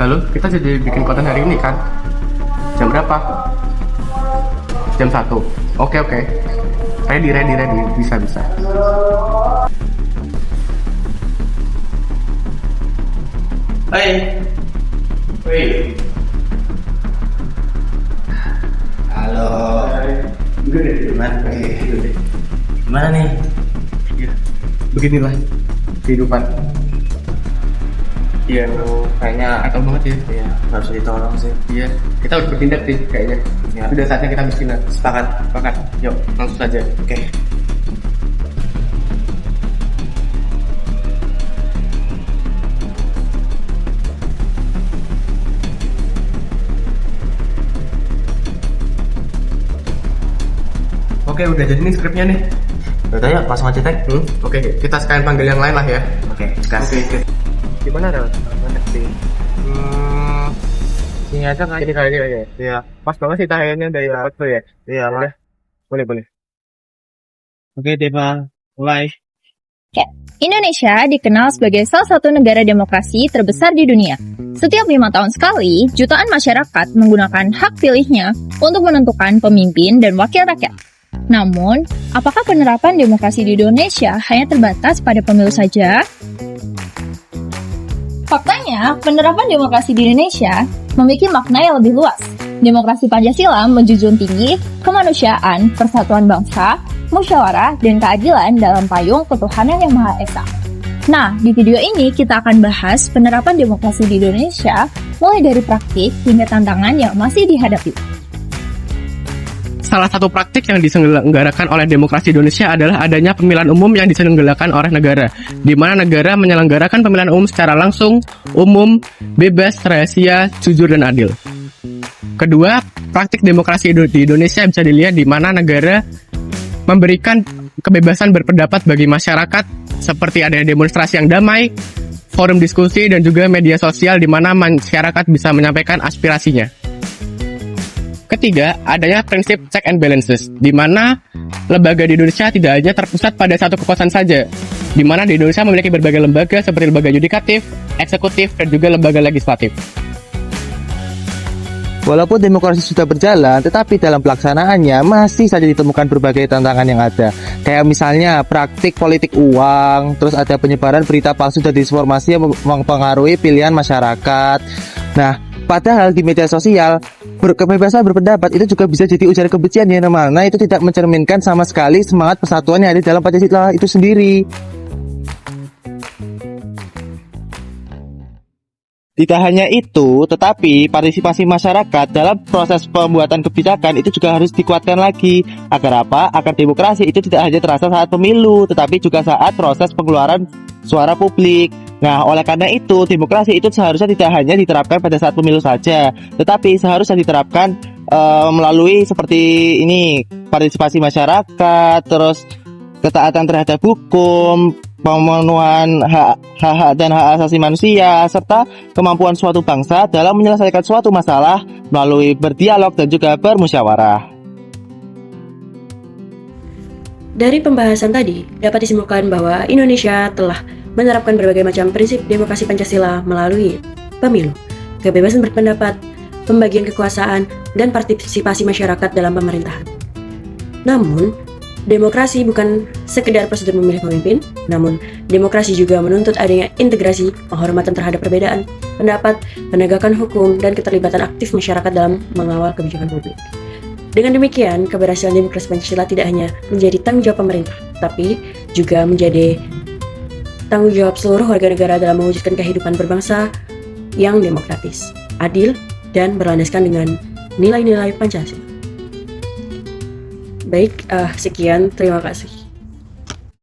Lalu kita jadi bikin konten hari ini kan? Jam berapa? Jam 1. Oke. Ready. Bisa. Hai. Halo. Gimana nih? Ya, beginilah kehidupan. Iya, kayaknya atau banget ya. Iya, harus ditolong sih. Iya, kita harus bertindak sih kayaknya. Ya. Sudah saatnya kita miskinan. Sepakat. Yuk, langsung saja. Oke. Oke, udah jadi nih skripnya nih. Udah ya, langsung aja tag. Oke, kita sekalian panggil yang lain lah ya. Oke, gas. Gimana Rel? Banyak sih. Sini aja kan? Ini kayaknya ya. Iya. Pas banget sih tahayanya dari foto ya. Iya, Boleh. Oke, Deva. Mulai. Indonesia dikenal sebagai salah satu negara demokrasi terbesar di dunia. Setiap 5 tahun sekali, jutaan masyarakat menggunakan hak pilihnya untuk menentukan pemimpin dan wakil rakyat. Namun, apakah penerapan demokrasi di Indonesia hanya terbatas pada pemilu saja? Faktanya, penerapan demokrasi di Indonesia memiliki makna yang lebih luas. Demokrasi Pancasila menjunjung tinggi kemanusiaan, persatuan bangsa, musyawarah, dan keadilan dalam payung ketuhanan yang Maha Esa. Nah, di video ini kita akan bahas penerapan demokrasi di Indonesia mulai dari praktik hingga tantangan yang masih dihadapi. Salah satu praktik yang diselenggarakan oleh demokrasi Indonesia adalah adanya pemilihan umum yang diselenggarakan oleh negara, di mana negara menyelenggarakan pemilihan umum secara langsung, umum, bebas, rahasia, jujur, dan adil. Kedua, praktik demokrasi di Indonesia bisa dilihat di mana negara memberikan kebebasan berpendapat bagi masyarakat, seperti adanya demonstrasi yang damai, forum diskusi, dan juga media sosial di mana masyarakat bisa menyampaikan aspirasinya. Ketiga, adanya prinsip check and balances, di mana lembaga di Indonesia tidak hanya terpusat pada satu kekuasaan saja, di mana di Indonesia memiliki berbagai lembaga seperti lembaga yudikatif, eksekutif, dan juga lembaga legislatif. Walaupun demokrasi sudah berjalan, tetapi dalam pelaksanaannya masih saja ditemukan berbagai tantangan yang ada. Kayak misalnya praktik politik uang, terus ada penyebaran berita palsu dan disinformasi yang mempengaruhi pilihan masyarakat. Nah, padahal di media sosial, kebebasan berpendapat itu juga bisa jadi ujaran kebencian yang mana itu tidak mencerminkan sama sekali semangat persatuan yang ada dalam Pancasila itu sendiri. Tidak hanya itu, tetapi partisipasi masyarakat dalam proses pembuatan kebijakan itu juga harus dikuatkan lagi. Agar apa? Agar demokrasi itu tidak hanya terasa saat pemilu, tetapi juga saat proses pengeluaran suara publik. Nah, oleh karena itu, demokrasi itu seharusnya tidak hanya diterapkan pada saat pemilu saja, tetapi seharusnya diterapkan melalui seperti ini, partisipasi masyarakat, terus ketaatan terhadap hukum, pemenuhan hak dan hak asasi manusia, serta kemampuan suatu bangsa dalam menyelesaikan suatu masalah melalui berdialog dan juga bermusyawarah. Dari pembahasan tadi, dapat disimpulkan bahwa Indonesia telah menerapkan berbagai macam prinsip demokrasi Pancasila melalui pemilu, kebebasan berpendapat, pembagian kekuasaan, dan partisipasi masyarakat dalam pemerintahan. Namun, demokrasi bukan sekedar prosedur memilih pemimpin, namun demokrasi juga menuntut adanya integrasi, penghormatan terhadap perbedaan pendapat, penegakan hukum, dan keterlibatan aktif masyarakat dalam mengawal kebijakan publik. Dengan demikian, keberhasilan demokrasi Pancasila tidak hanya menjadi tanggung jawab pemerintah, tapi juga menjadi tanggung jawab seluruh warga negara dalam mewujudkan kehidupan berbangsa yang demokratis, adil, dan berlandaskan dengan nilai-nilai Pancasila. Baik, sekian, terima kasih.